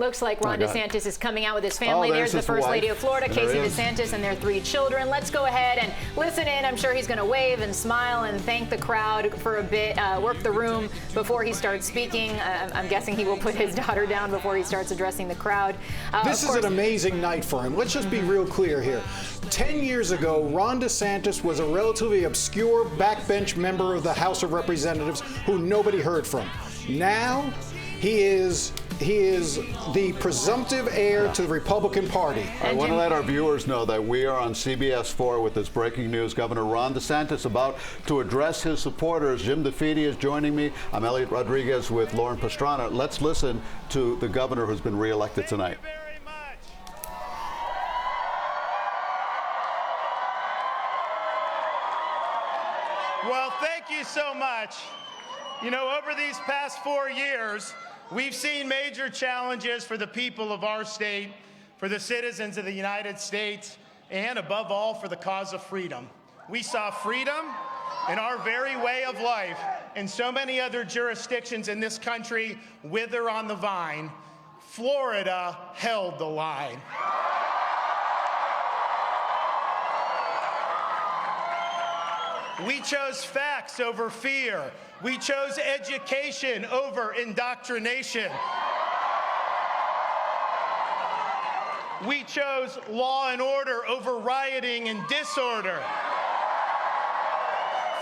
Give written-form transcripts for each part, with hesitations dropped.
Looks like Ron DeSantis is coming out with his family. There's the First Lady of Florida, Casey DeSantis, and their 3 children. Let's go ahead and listen in. I'm sure he's going to wave and smile and thank the crowd for a bit, work the room before he starts speaking. I'm guessing he will put his daughter down before he starts addressing the crowd. This is an amazing night for him. Let's just be real clear here. 10 years ago, Ron DeSantis was a relatively obscure backbench member of the House of Representatives who nobody heard from. Now, he is the presumptive heir to the Republican Party. I want to let our viewers know that we are on CBS 4 with this breaking news. Governor Ron DeSantis about to address his supporters. Jim DeFede is joining me. I'm Elliot Rodriguez with Lauren Pastrana. Let's listen to the governor who's been reelected tonight. Well, thank you so much. You know, over these past 4 years, we've seen major challenges for the people of our state, for the citizens of the United States, and above all, for the cause of freedom. We saw freedom in our very way of life and so many other jurisdictions in this country wither on the vine. Florida held the line. We chose facts over fear. We chose education over indoctrination. We chose law and order over rioting and disorder.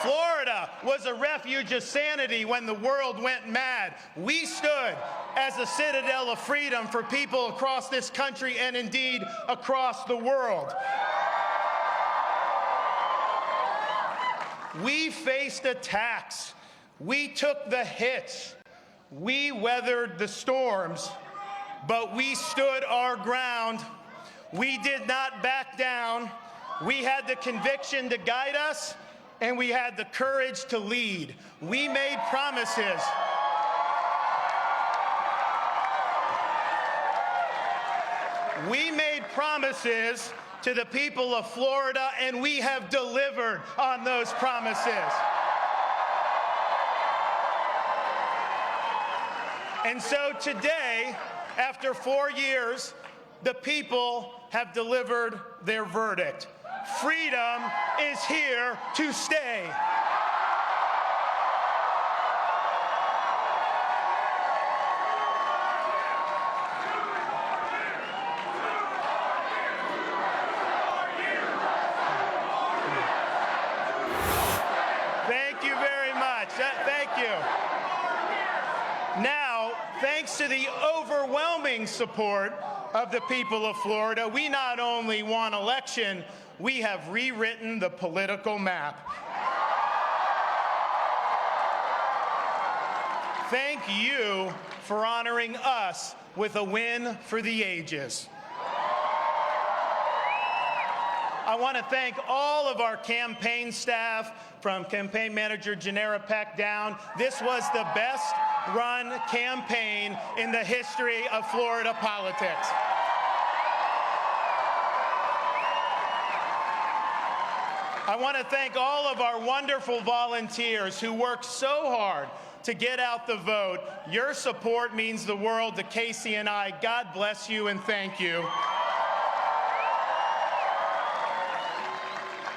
Florida was a refuge of sanity when the world went mad. We stood as a citadel of freedom for people across this country and indeed across the world. We faced attacks. We took the hits. We weathered the storms, but we stood our ground. We did not back down. We had the conviction to guide us, and we had the courage to lead. We made promises. We made promises to the people of Florida, and we have delivered on those promises. And so today, after 4 years, the people have delivered their verdict. Freedom is here to stay. Thank you. Now, thanks to the overwhelming support of the people of Florida, we not only won election, we have rewritten the political map. Thank you for honoring us with a win for the ages. I want to thank all of our campaign staff, from campaign manager Janera Peck down. This was the best run campaign in the history of Florida politics. I want to thank all of our wonderful volunteers who worked so hard to get out the vote. Your support means the world to Casey and I. God bless you and thank you.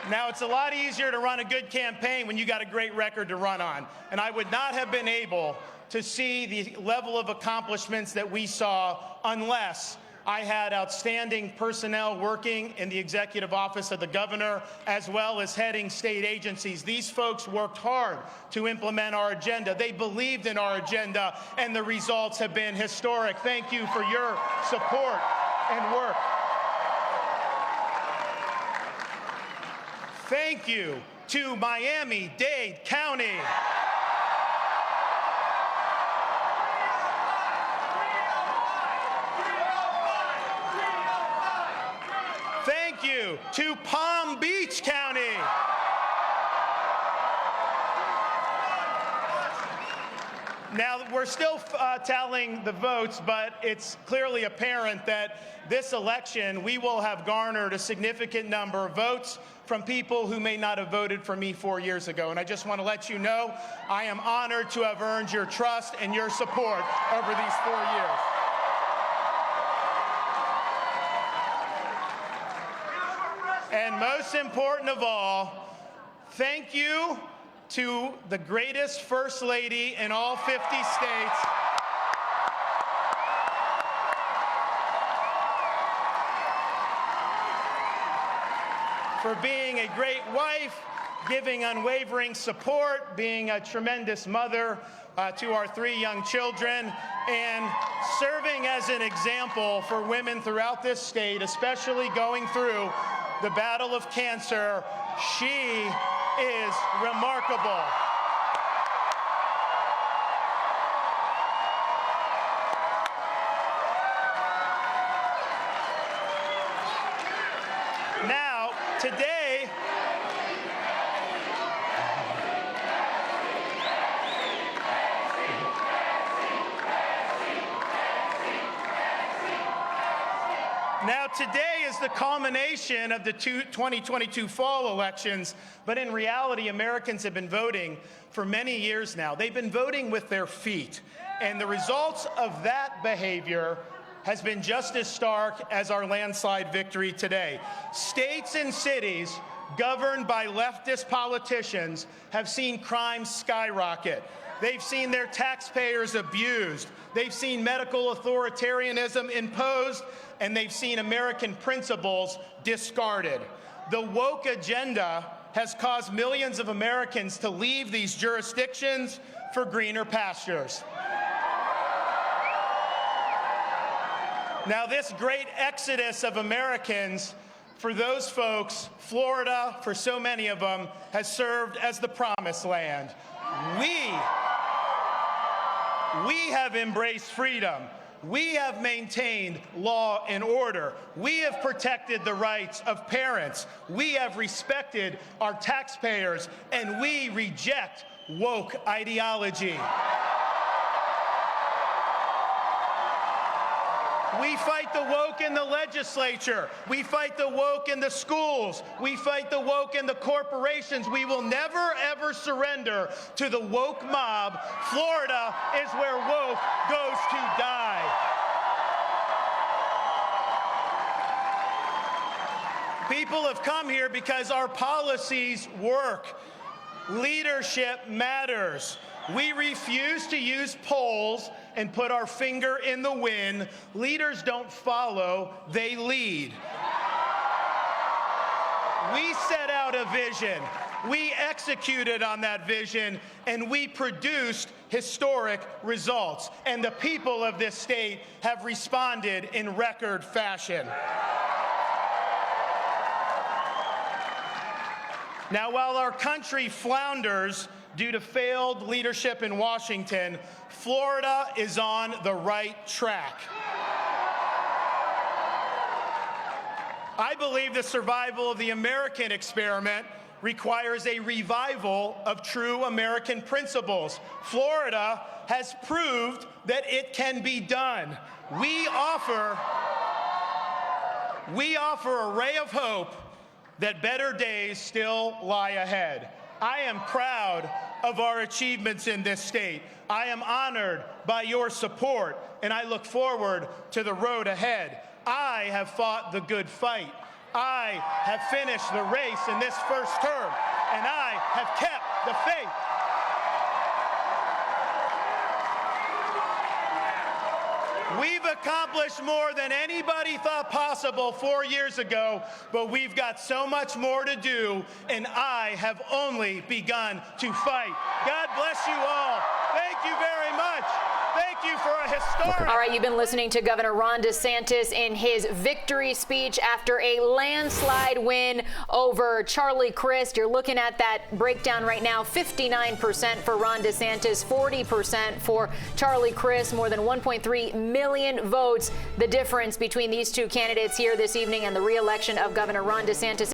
Now, it's a lot easier to run a good campaign when you got a great record to run on. And I would not have been able to see the level of accomplishments that we saw unless I had outstanding personnel working in the executive office of the governor, as well as heading state agencies. These folks worked hard to implement our agenda. They believed in our agenda, and the results have been historic. Thank you for your support and work. Thank you to Miami-Dade County. Thank you to Palm Beach County. Now, we're still tallying the votes, but it's clearly apparent that this election, we will have garnered a significant number of votes from people who may not have voted for me 4 years ago. And I just want to let you know, I am honored to have earned your trust and your support over these 4 years. And most important of all, thank you to the greatest First Lady in all 50 states. For being a great wife, giving unwavering support, being a tremendous mother to our 3 young children, and serving as an example for women throughout this state, especially going through the battle of cancer. She is remarkable. Now, today, is the culmination of the 2022 fall elections, but in reality, Americans have been voting for many years now. They've been voting with their feet, and the results of that behavior has been just as stark as our landslide victory today. States and cities governed by leftist politicians have seen crime skyrocket. They've seen their taxpayers abused. They've seen medical authoritarianism imposed, and they've seen American principles discarded. The woke agenda has caused millions of Americans to leave these jurisdictions for greener pastures. Now, this great exodus of Americans, for those folks, Florida, for so many of them, has served as the promised land. We have embraced freedom. We have maintained law and order. We have protected the rights of parents. We have respected our taxpayers, and we reject woke ideology. We fight the woke in the legislature. We fight the woke in the schools. We fight the woke in the corporations. We will never, ever surrender to the woke mob. Florida is where woke goes to die. People have come here because our policies work. Leadership matters. We refuse to use polls and put our finger in the wind. Leaders don't follow, they lead. We set out a vision. We executed on that vision, and we produced historic results. And the people of this state have responded in record fashion. Now, while our country flounders due to failed leadership in Washington, Florida is on the right track. I believe the survival of the American experiment requires a revival of true American principles. Florida has proved that it can be done. We offer a ray of hope that better days still lie ahead. I am proud of our achievements in this state. I am honored by your support, and I look forward to the road ahead. I have fought the good fight. I have finished the race in this first term, and I have kept the faith. We've accomplished more than anybody thought possible 4 years ago, but we've got so much more to do, and I have only begun to fight. God bless you all. Thank you very much. Thank you for a historic... All right, you've been listening to Governor Ron DeSantis in his victory speech after a landslide win over Charlie Crist. You're looking at that breakdown right now, 59% for Ron DeSantis, 40% for Charlie Crist, more than 1.3 million votes. The difference between these two candidates here this evening and the re-election of Governor Ron DeSantis.